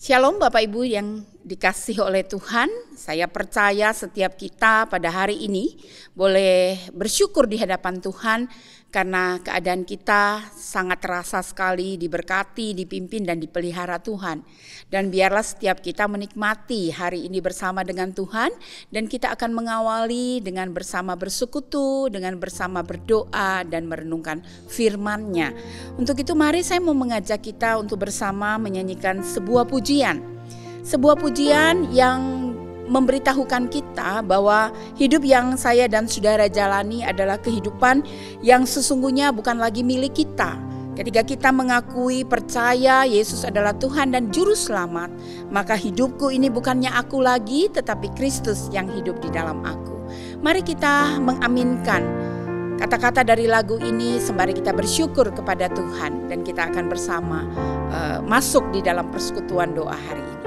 Shalom Bapak Ibu yang dikasihi oleh Tuhan. Saya percaya setiap kita pada hari ini boleh bersyukur di hadapan Tuhan karena keadaan kita sangat terasa sekali diberkati, dipimpin dan dipelihara Tuhan. Dan biarlah setiap kita menikmati hari ini bersama dengan Tuhan, dan kita akan mengawali dengan bersama bersekutu, dengan bersama berdoa dan merenungkan firman-Nya. Untuk itu mari saya mau mengajak kita untuk bersama menyanyikan sebuah pujian. Sebuah pujian yang memberitahukan kita bahwa hidup yang saya dan saudara jalani adalah kehidupan yang sesungguhnya bukan lagi milik kita. Ketika kita mengakui percaya Yesus adalah Tuhan dan Juru Selamat, maka hidupku ini bukannya aku lagi, tetapi Kristus yang hidup di dalam aku. Mari kita mengaminkan kata-kata dari lagu ini sembari kita bersyukur kepada Tuhan, dan kita akan bersama masuk di dalam persekutuan doa hari ini.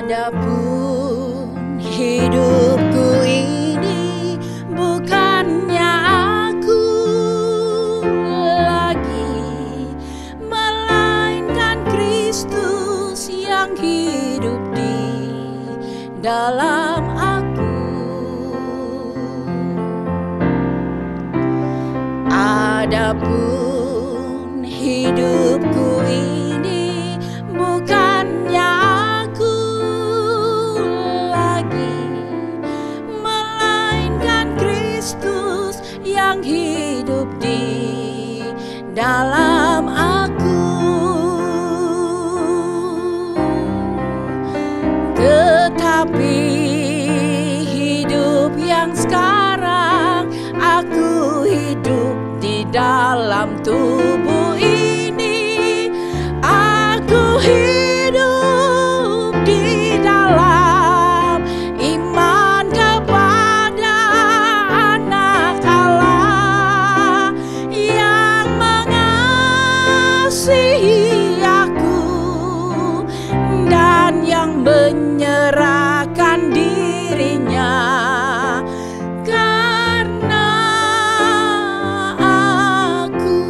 Adapun hidupku ini bukannya aku lagi, melainkan Kristus yang hidup di dalam aku. Adapun hidupku ini bukannya yang hidup di dalam aku, tetapi hidup yang sekarang aku hidup di dalam tubuh ini. Aku hidup di dalam iman kepada Anak Allah yang mengasihi aku dan yang menyerahkan dirinya karena aku.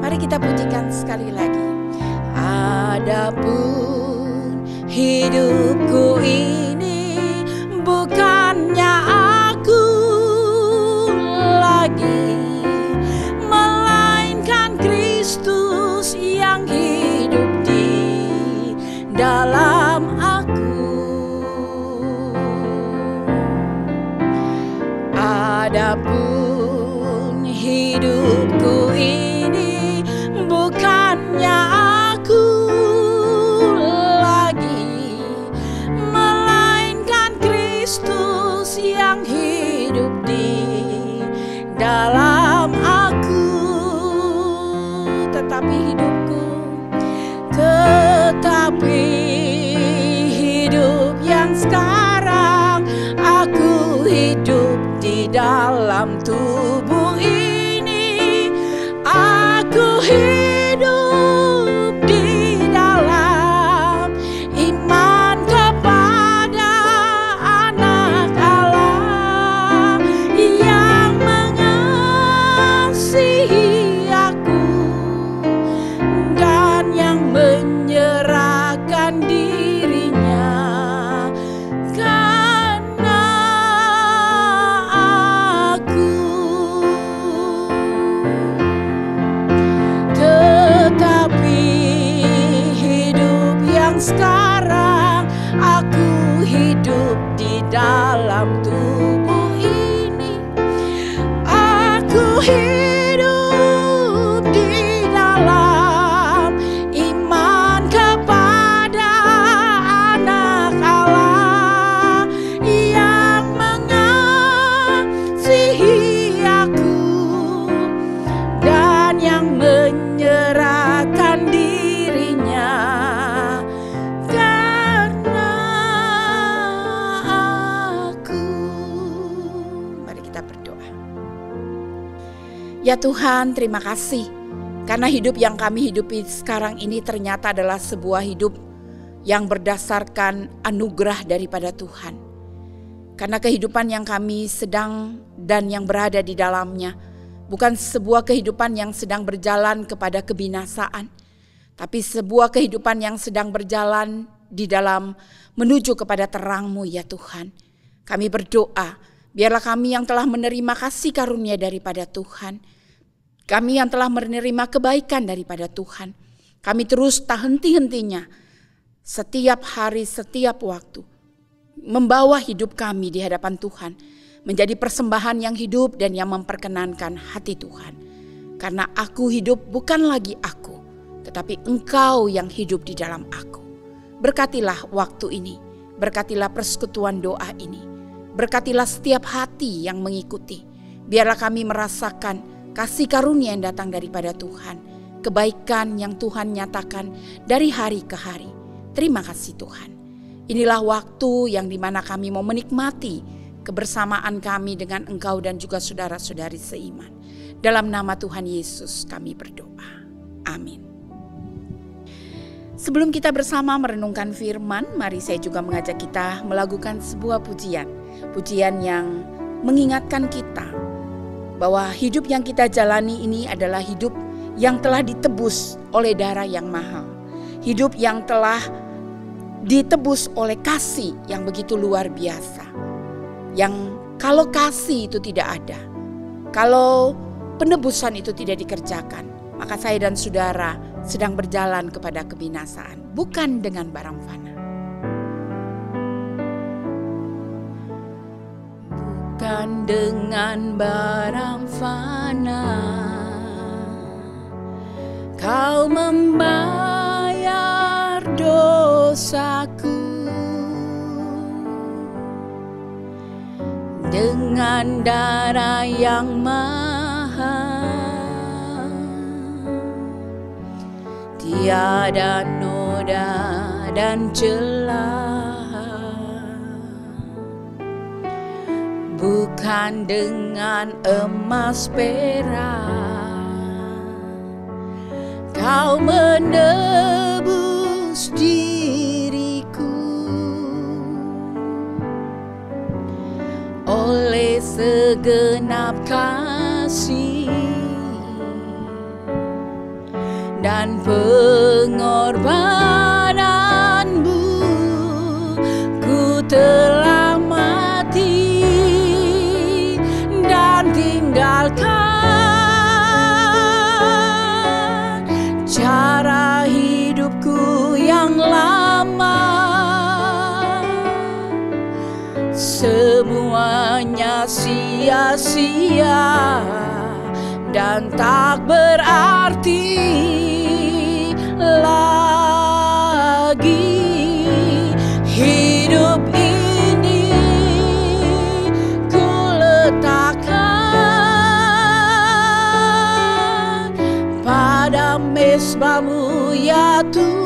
Mari kita pujikan sekali lagi. Adapun hidupku ini bukannya aku lagi, melainkan Kristus yang hidup di dalam aku. Adapun hidupku ini bukannya aku lagi, melainkan Kristus yang hidup di dalam aku. Tetapi hidup yang sekarang aku hidup di dalam tubuh ini. Aku hidup di dalam iman kepada Anak Allah yang mengasihi aku dan yang menyerahkan dirinya karena aku. Tetapi hidup yang sekarang aku hidup di dalam tubuh ini. Aku hidup di dalam iman kepada Anak Allah yang mengasihi aku dan yang menyerahkan dirinya karena aku. Mari kita berdoa. Ya Tuhan, terima kasih karena hidup yang kami hidupi sekarang ini ternyata adalah sebuah hidup yang berdasarkan anugerah daripada Tuhan. Karena kehidupan yang kami sedang dan yang berada di dalamnya bukan sebuah kehidupan yang sedang berjalan kepada kebinasaan, tapi sebuah kehidupan yang sedang berjalan di dalam menuju kepada terang-Mu ya Tuhan. Kami berdoa, biarlah kami yang telah menerima kasih karunia daripada Tuhan, kami yang telah menerima kebaikan daripada Tuhan, kami terus tak henti-hentinya setiap hari, setiap waktu membawa hidup kami di hadapan Tuhan menjadi persembahan yang hidup dan yang memperkenankan hati Tuhan. Karena aku hidup bukan lagi aku, tetapi Engkau yang hidup di dalam aku. Berkatilah waktu ini, berkatilah persekutuan doa ini, berkatilah setiap hati yang mengikuti. Biarlah kami merasakan kasih karunia yang datang daripada Tuhan, kebaikan yang Tuhan nyatakan dari hari ke hari. Terima kasih Tuhan. Inilah waktu yang dimana kami mau menikmati kebersamaan kami dengan Engkau dan juga saudara-saudari seiman. Dalam nama Tuhan Yesus kami berdoa. Amin. Sebelum kita bersama merenungkan firman, mari saya juga mengajak kita melakukan sebuah pujian. Pujian yang mengingatkan kita bahwa hidup yang kita jalani ini adalah hidup yang telah ditebus oleh darah yang mahal. Hidup yang telah ditebus oleh kasih yang begitu luar biasa. Yang kalau kasih itu tidak ada, kalau penebusan itu tidak dikerjakan, maka saya dan saudara sedang berjalan kepada kebinasaan, bukan dengan barang fana. Bukan dengan barang fana Kau membayar dosaku, dengan darah yang mahal, tiada noda dan celah. Bukan dengan emas perak Kau menebus diriku, oleh segenap kasih dan pengorbananmu, ku telah mati dan tinggalkan cara hidupku yang lama. Semuanya sia-sia dan tak berarti lagi. Hidup ini ku letakkan pada mezbah-Mu ya Tuhan.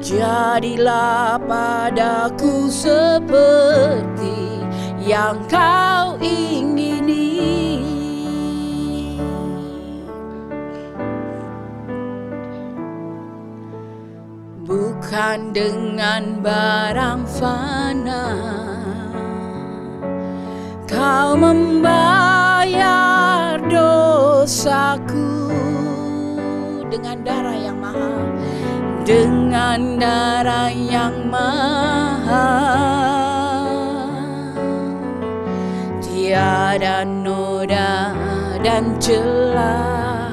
Jadilah padaku seperti yang Kau ingini. Bukan dengan barang fana Kau membayar dosaku, dengan darah yang mahal, dengan darah yang mahal, tiada noda dan celah.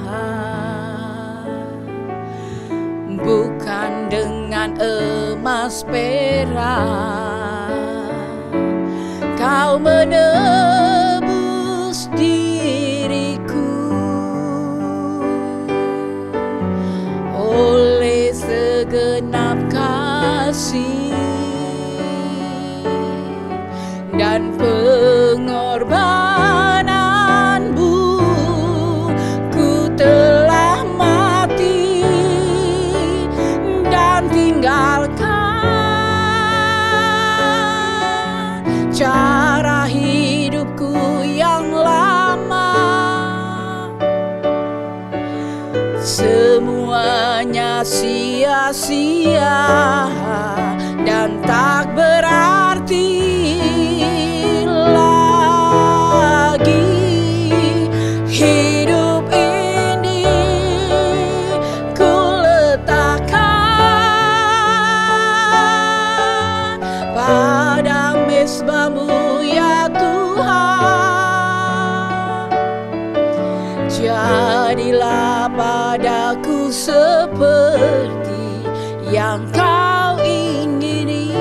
Bukan dengan emas perak Kau menebus diriku, oleh segenap kasih dan pengorbananmu, ku telah mati dan tinggalkan cara hidupku yang lama. Semuanya sia-sia dan tak berarti lagi. Hidup ini ku letakkan pada mezbah-Mu ya Tuhan. Jadilah padaku seperti yang Kau ingini.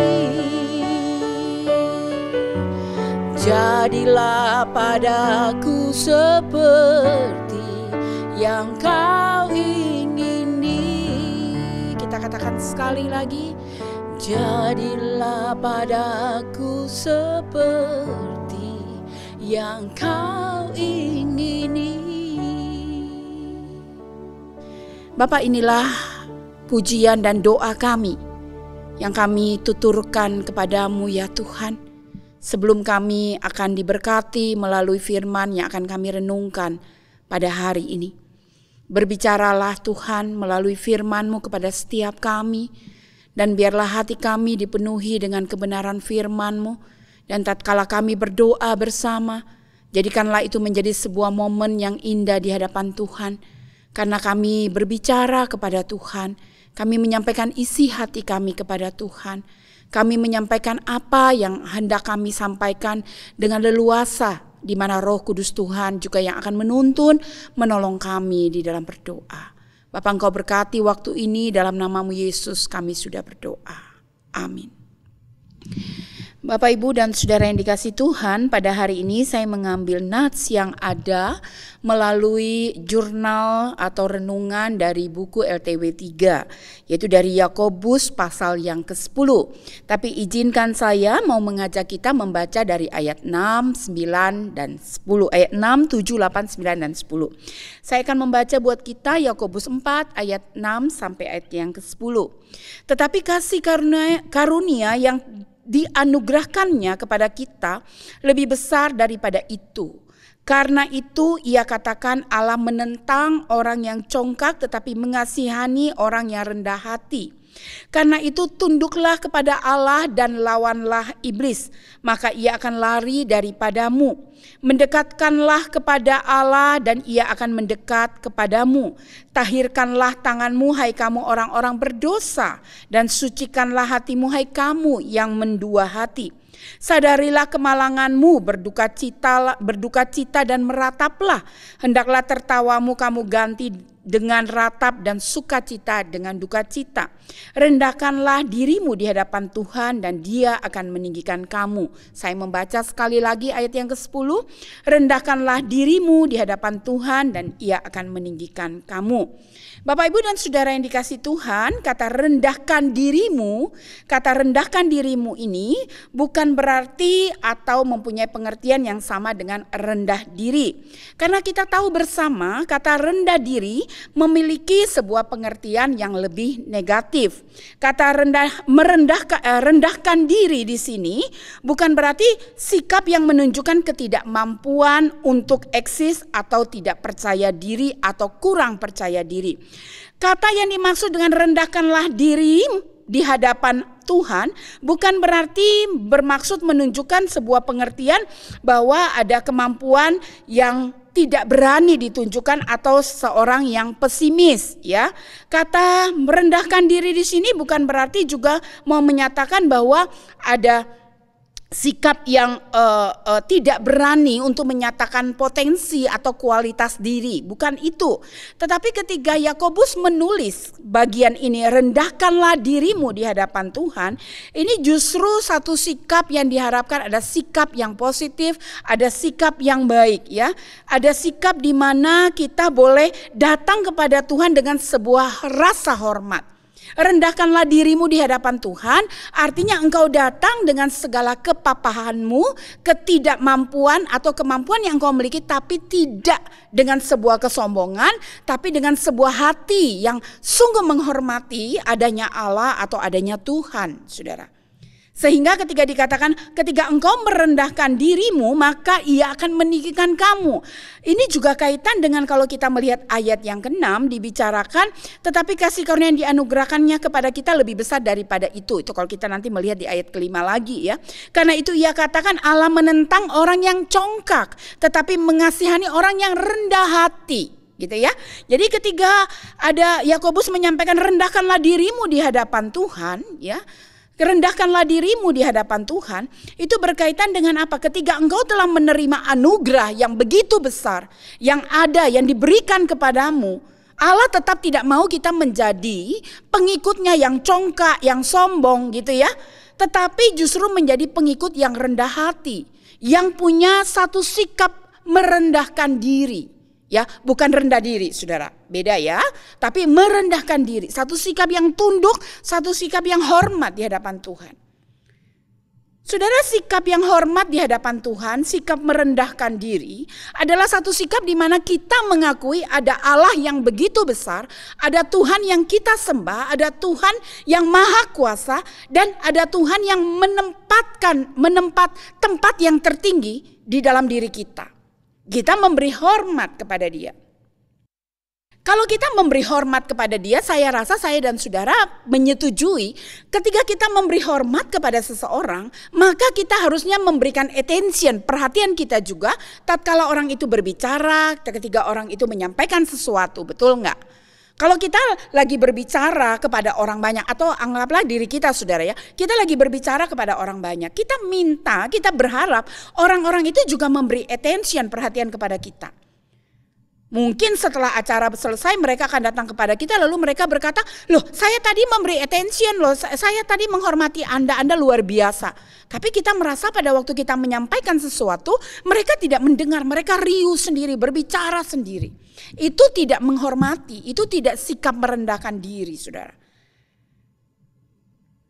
Jadilah padaku seperti yang Kau ingini. Kita katakan sekali lagi. Jadilah padaku seperti yang Kau ingini. Bapa, inilah pujian dan doa kami yang kami tuturkan kepadamu ya Tuhan. Sebelum kami akan diberkati melalui firman yang akan kami renungkan pada hari ini. Berbicaralah Tuhan melalui firman-Mu kepada setiap kami. Dan biarlah hati kami dipenuhi dengan kebenaran firman-Mu. Dan tatkala kami berdoa bersama, jadikanlah itu menjadi sebuah momen yang indah di hadapan Tuhan. Karena kami berbicara kepada Tuhan, kami menyampaikan isi hati kami kepada Tuhan. Kami menyampaikan apa yang hendak kami sampaikan dengan leluasa, di mana Roh Kudus Tuhan juga yang akan menuntun, menolong kami di dalam berdoa. Bapa, Engkau berkati waktu ini, dalam nama-Mu Yesus kami sudah berdoa. Amin. Bapak, Ibu, dan Saudara yang dikasihi Tuhan, pada hari ini saya mengambil nats yang ada melalui jurnal atau renungan dari buku LTW 3, yaitu dari Yakobus pasal yang ke-10. Tapi izinkan saya mau mengajak kita membaca dari ayat 6, 9, dan 10. Ayat 6, 7, 8, 9, dan 10. Saya akan membaca buat kita Yakobus 4 ayat 6 sampai ayat yang ke-10. Tetapi kasih karunia yang dianugerahkannya kepada kita lebih besar daripada itu. Karena itu ia katakan Allah menentang orang yang congkak tetapi mengasihani orang yang rendah hati. Karena itu tunduklah kepada Allah dan lawanlah iblis, maka ia akan lari daripadamu. Mendekatkanlah kepada Allah dan ia akan mendekat kepadamu. Tahirkanlah tanganmu hai kamu orang-orang berdosa, dan sucikanlah hatimu hai kamu yang mendua hati. Sadarilah kemalanganmu, berduka cita dan merataplah. Hendaklah tertawamu kamu ganti dengan ratap dan sukacita dengan duka cita. Rendahkanlah dirimu di hadapan Tuhan dan Dia akan meninggikan kamu. Saya membaca sekali lagi ayat yang ke-10. Rendahkanlah dirimu di hadapan Tuhan dan Ia akan meninggikan kamu. Bapak, Ibu, dan Saudara yang dikasihi Tuhan, kata rendahkan dirimu ini bukan berarti atau mempunyai pengertian yang sama dengan rendah diri. Karena kita tahu bersama kata rendah diri memiliki sebuah pengertian yang lebih negatif. Kata rendahkan diri di sini bukan berarti sikap yang menunjukkan ketidakmampuan untuk eksis atau tidak percaya diri atau kurang percaya diri. Kata yang dimaksud dengan rendahkanlah diri di hadapan Tuhan bukan berarti bermaksud menunjukkan sebuah pengertian bahwa ada kemampuan yang tidak berani ditunjukkan atau seorang yang pesimis, ya. Kata merendahkan diri di sini bukan berarti juga mau menyatakan bahwa ada sikap yang tidak berani untuk menyatakan potensi atau kualitas diri, bukan itu. Tetapi ketika Yakobus menulis bagian ini, rendahkanlah dirimu di hadapan Tuhan, ini justru satu sikap yang diharapkan, ada sikap yang positif, ada sikap yang baik, ya. Ada sikap di mana kita boleh datang kepada Tuhan dengan sebuah rasa hormat. Rendahkanlah dirimu di hadapan Tuhan, artinya engkau datang dengan segala kepapahanmu, ketidakmampuan atau kemampuan yang engkau miliki, tapi tidak dengan sebuah kesombongan, tapi dengan sebuah hati yang sungguh menghormati adanya Allah atau adanya Tuhan, saudara. Sehingga ketika dikatakan ketika engkau merendahkan dirimu maka ia akan meninggikan kamu. Ini juga kaitan dengan kalau kita melihat ayat yang ke-6 dibicarakan tetapi kasih karunia yang dianugerahkannya kepada kita lebih besar daripada itu. Itu kalau kita nanti melihat di ayat ke-5 lagi ya. Karena itu ia katakan Allah menentang orang yang congkak tetapi mengasihani orang yang rendah hati. Gitu ya. Jadi ketika ada Yakobus menyampaikan rendahkanlah dirimu di hadapan Tuhan ya. Rendahkanlah dirimu di hadapan Tuhan, itu berkaitan dengan apa? Ketika engkau telah menerima anugerah yang begitu besar, yang ada, yang diberikan kepadamu, Allah tetap tidak mau kita menjadi pengikutnya yang congkak, yang sombong gitu ya. Tetapi justru menjadi pengikut yang rendah hati, yang punya satu sikap merendahkan diri. Ya, bukan rendah diri, saudara. Beda ya. Tapi merendahkan diri. Satu sikap yang tunduk, satu sikap yang hormat di hadapan Tuhan. Saudara, sikap yang hormat di hadapan Tuhan, sikap merendahkan diri adalah satu sikap di mana kita mengakui ada Allah yang begitu besar, ada Tuhan yang kita sembah, ada Tuhan yang maha kuasa, dan ada Tuhan yang menempat tempat yang tertinggi di dalam diri kita. Kita memberi hormat kepada Dia. Kalau kita memberi hormat kepada Dia, saya rasa saya dan saudara menyetujui ketika kita memberi hormat kepada seseorang, maka kita harusnya memberikan attention, perhatian kita juga tatkala orang itu berbicara, ketika orang itu menyampaikan sesuatu, betul enggak? Kalau kita lagi berbicara kepada orang banyak atau anggaplah diri kita saudara ya, kita lagi berbicara kepada orang banyak, kita minta, kita berharap orang-orang itu juga memberi attention, perhatian kepada kita. Mungkin setelah acara selesai mereka akan datang kepada kita lalu mereka berkata, loh saya tadi memberi attention loh, saya tadi menghormati Anda luar biasa. Tapi kita merasa pada waktu kita menyampaikan sesuatu mereka tidak mendengar, mereka riuh sendiri, berbicara sendiri. Itu tidak menghormati, itu tidak sikap merendahkan diri saudara.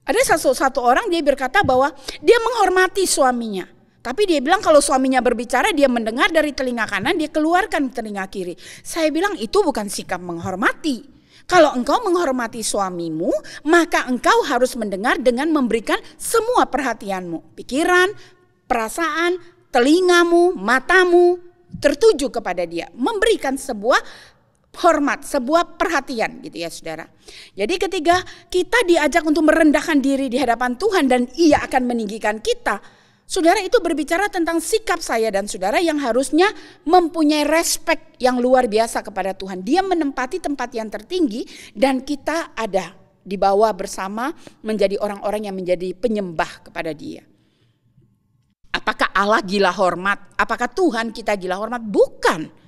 Ada satu orang dia berkata bahwa dia menghormati suaminya. Tapi dia bilang kalau suaminya berbicara dia mendengar dari telinga kanan, dia keluarkan telinga kiri. Saya bilang itu bukan sikap menghormati. Kalau engkau menghormati suamimu, maka engkau harus mendengar dengan memberikan semua perhatianmu. Pikiran, perasaan, telingamu, matamu tertuju kepada dia. Memberikan sebuah hormat, sebuah perhatian gitu ya saudara. Jadi ketika kita diajak untuk merendahkan diri di hadapan Tuhan dan Ia akan meninggikan kita, saudara itu berbicara tentang sikap saya dan saudara yang harusnya mempunyai respect yang luar biasa kepada Tuhan. Dia menempati tempat yang tertinggi dan kita ada di bawah bersama menjadi orang-orang yang menjadi penyembah kepada Dia. Apakah Allah gila hormat? Apakah Tuhan kita gila hormat? Bukan.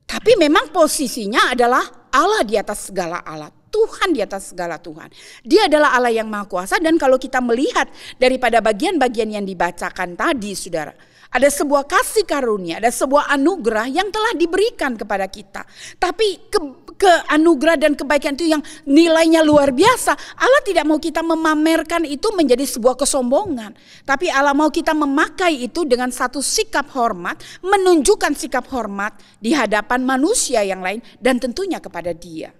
Tapi memang posisinya adalah Allah di atas segala Allah. Tuhan di atas segala Tuhan. Dia adalah Allah yang maha kuasa dan kalau kita melihat daripada bagian-bagian yang dibacakan tadi saudara. Ada sebuah kasih karunia, ada sebuah anugerah yang telah diberikan kepada kita. Tapi anugerah dan kebaikan itu yang nilainya luar biasa. Allah tidak mau kita memamerkan itu menjadi sebuah kesombongan. Tapi Allah mau kita memakai itu dengan satu sikap hormat, menunjukkan sikap hormat di hadapan manusia yang lain dan tentunya kepada Dia.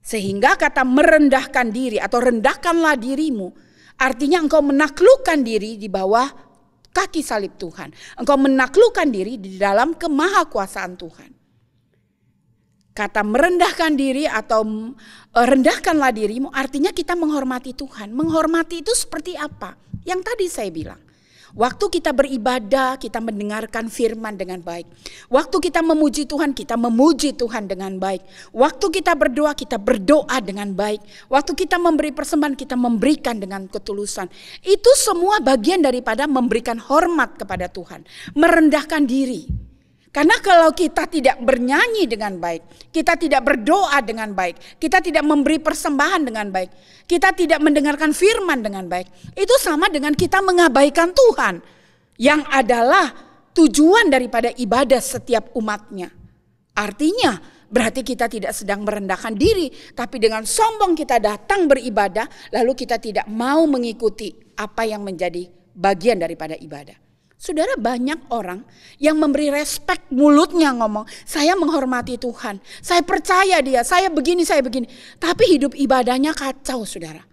Sehingga kata merendahkan diri atau rendahkanlah dirimu, artinya engkau menaklukkan diri di bawah kaki salib Tuhan. Engkau menaklukkan diri di dalam kemahakuasaan Tuhan. Kata merendahkan diri atau rendahkanlah dirimu artinya kita menghormati Tuhan. Menghormati itu seperti apa? Yang tadi saya bilang. Waktu kita beribadah, kita mendengarkan firman dengan baik. Waktu kita memuji Tuhan dengan baik. Waktu kita berdoa dengan baik. Waktu kita memberi persembahan, kita memberikan dengan ketulusan. Itu semua bagian daripada memberikan hormat kepada Tuhan. Merendahkan diri. Karena kalau kita tidak bernyanyi dengan baik, kita tidak berdoa dengan baik, kita tidak memberi persembahan dengan baik, kita tidak mendengarkan firman dengan baik, itu sama dengan kita mengabaikan Tuhan yang adalah tujuan daripada ibadah setiap umatnya. Artinya berarti kita tidak sedang merendahkan diri, tapi dengan sombong kita datang beribadah, lalu kita tidak mau mengikuti apa yang menjadi bagian daripada ibadah. Saudara, banyak orang yang memberi respek, mulutnya ngomong, saya menghormati Tuhan, saya percaya Dia, saya begini. Tapi hidup ibadahnya kacau saudara.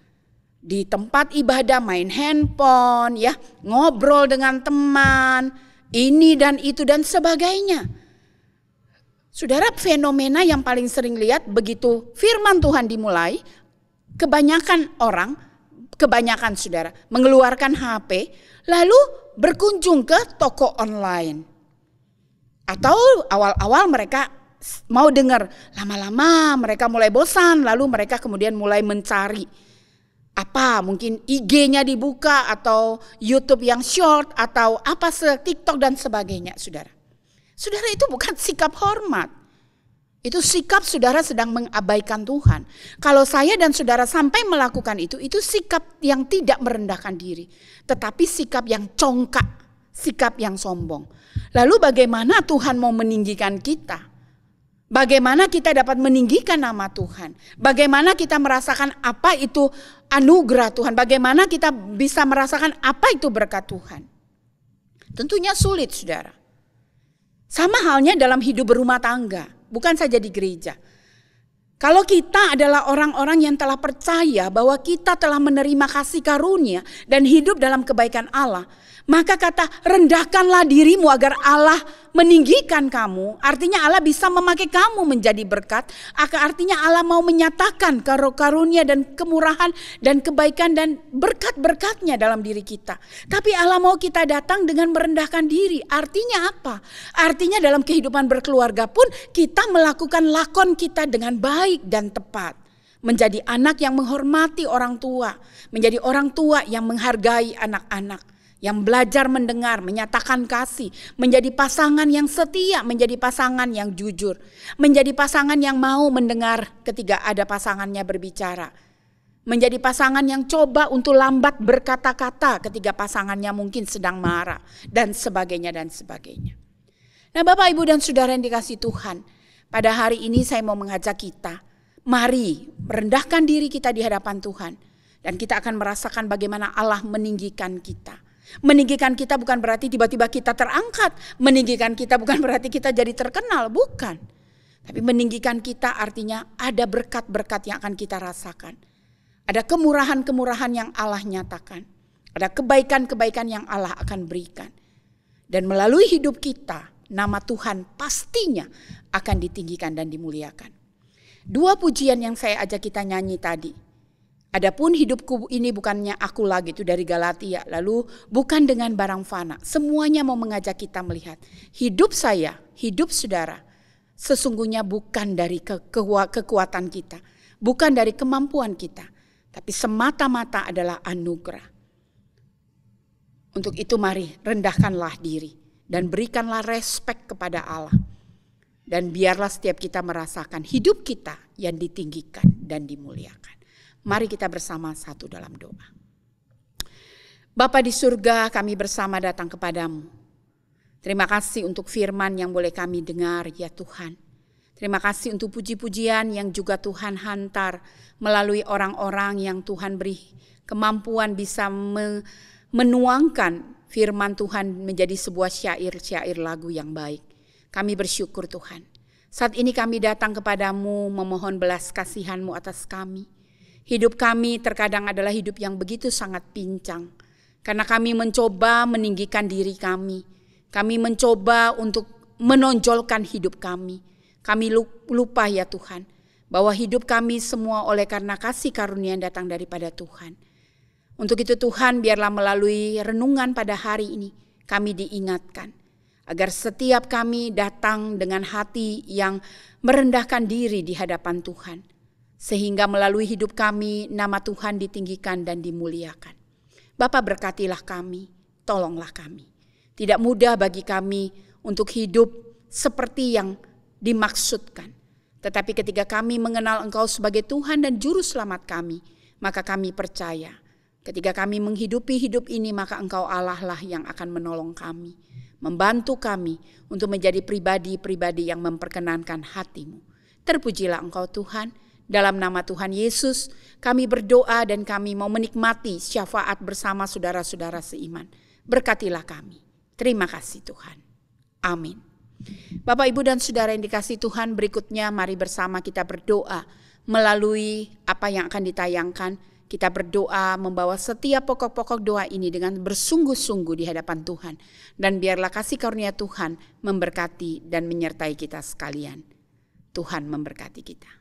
di tempat ibadah main handphone, ya, ngobrol dengan teman, ini dan itu dan sebagainya. Saudara, fenomena yang paling sering lihat begitu firman Tuhan dimulai, kebanyakan saudara mengeluarkan HP lalu berkunjung ke toko online. Atau awal-awal mereka mau dengar, lama-lama mereka mulai bosan, lalu mereka kemudian mulai mencari apa, mungkin IG-nya dibuka atau YouTube yang short atau apa, TikTok dan sebagainya, saudara. Saudara, itu bukan sikap hormat. Itu sikap saudara sedang mengabaikan Tuhan. Kalau saya dan saudara sampai melakukan itu sikap yang tidak merendahkan diri. Tetapi sikap yang congkak, sikap yang sombong. Lalu bagaimana Tuhan mau meninggikan kita? Bagaimana kita dapat meninggikan nama Tuhan? Bagaimana kita merasakan apa itu anugerah Tuhan? Bagaimana kita bisa merasakan apa itu berkat Tuhan? Tentunya sulit, saudara. Sama halnya dalam hidup berumah tangga, bukan saja di gereja. Kalau kita adalah orang-orang yang telah percaya bahwa kita telah menerima kasih karunia dan hidup dalam kebaikan Allah, maka kata rendahkanlah dirimu agar Allah meninggikan kamu. Artinya Allah bisa memakai kamu menjadi berkat. Artinya Allah mau menyatakan karunia dan kemurahan dan kebaikan dan berkat-berkatnya dalam diri kita. Tapi Allah mau kita datang dengan merendahkan diri. Artinya apa? Artinya dalam kehidupan berkeluarga pun kita melakukan lakon kita dengan baik dan tepat. Menjadi anak yang menghormati orang tua. Menjadi orang tua yang menghargai anak-anak. Yang belajar mendengar, menyatakan kasih, menjadi pasangan yang setia, menjadi pasangan yang jujur, menjadi pasangan yang mau mendengar ketika ada pasangannya berbicara, menjadi pasangan yang coba untuk lambat berkata-kata ketika pasangannya mungkin sedang marah, dan sebagainya dan sebagainya. Nah, Bapak, Ibu, dan Saudara yang dikasihi Tuhan, pada hari ini saya mau mengajak kita, mari merendahkan diri kita di hadapan Tuhan, dan kita akan merasakan bagaimana Allah meninggikan kita. Meninggikan kita bukan berarti tiba-tiba kita terangkat. Meninggikan kita bukan berarti kita jadi terkenal, bukan. Tapi meninggikan kita artinya ada berkat-berkat yang akan kita rasakan. Ada kemurahan-kemurahan yang Allah nyatakan. Ada kebaikan-kebaikan yang Allah akan berikan. Dan melalui hidup kita, nama Tuhan pastinya akan ditinggikan dan dimuliakan. Dua pujian yang saya ajak kita nyanyi tadi. Adapun hidupku ini bukannya aku lagi, itu dari Galatia. Lalu bukan dengan barang fana. Semuanya mau mengajak kita melihat. Hidup saya, hidup saudara. Sesungguhnya bukan dari kekuatan kita. Bukan dari kemampuan kita. Tapi semata-mata adalah anugerah. Untuk itu mari rendahkanlah diri. Dan berikanlah respek kepada Allah. Dan biarlah setiap kita merasakan hidup kita yang ditinggikan dan dimuliakan. Mari kita bersama satu dalam doa. Bapa di surga, kami bersama datang kepadamu. Terima kasih untuk firman yang boleh kami dengar, ya Tuhan. Terima kasih untuk puji-pujian yang juga Tuhan hantar melalui orang-orang yang Tuhan beri kemampuan bisa menuangkan firman Tuhan menjadi sebuah syair-syair lagu yang baik. Kami bersyukur Tuhan. Saat ini kami datang kepadamu memohon belas kasihan-Mu atas kami. Hidup kami terkadang adalah hidup yang begitu sangat pincang. Karena kami mencoba meninggikan diri kami. Kami mencoba untuk menonjolkan hidup kami. Kami lupa ya Tuhan. Bahwa hidup kami semua oleh karena kasih karunia yang datang daripada Tuhan. Untuk itu Tuhan, biarlah melalui renungan pada hari ini kami diingatkan. Agar setiap kami datang dengan hati yang merendahkan diri di hadapan Tuhan. Sehingga melalui hidup kami nama Tuhan ditinggikan dan dimuliakan. Bapa, berkatilah kami, tolonglah kami. Tidak mudah bagi kami untuk hidup seperti yang dimaksudkan. Tetapi ketika kami mengenal Engkau sebagai Tuhan dan Juru Selamat kami, maka kami percaya. Ketika kami menghidupi hidup ini, maka Engkau Allah lah yang akan menolong kami. Membantu kami untuk menjadi pribadi-pribadi yang memperkenankan hati-Mu. Terpujilah Engkau Tuhan. Dalam nama Tuhan Yesus, kami berdoa dan kami mau menikmati syafaat bersama saudara-saudara seiman. Berkatilah kami. Terima kasih Tuhan. Amin. Bapak, Ibu, dan saudara yang dikasihi Tuhan, berikutnya mari bersama kita berdoa melalui apa yang akan ditayangkan, Kita berdoa membawa setiap pokok-pokok doa ini dengan bersungguh-sungguh di hadapan Tuhan. Dan biarlah kasih karunia Tuhan memberkati dan menyertai kita sekalian. Tuhan memberkati kita.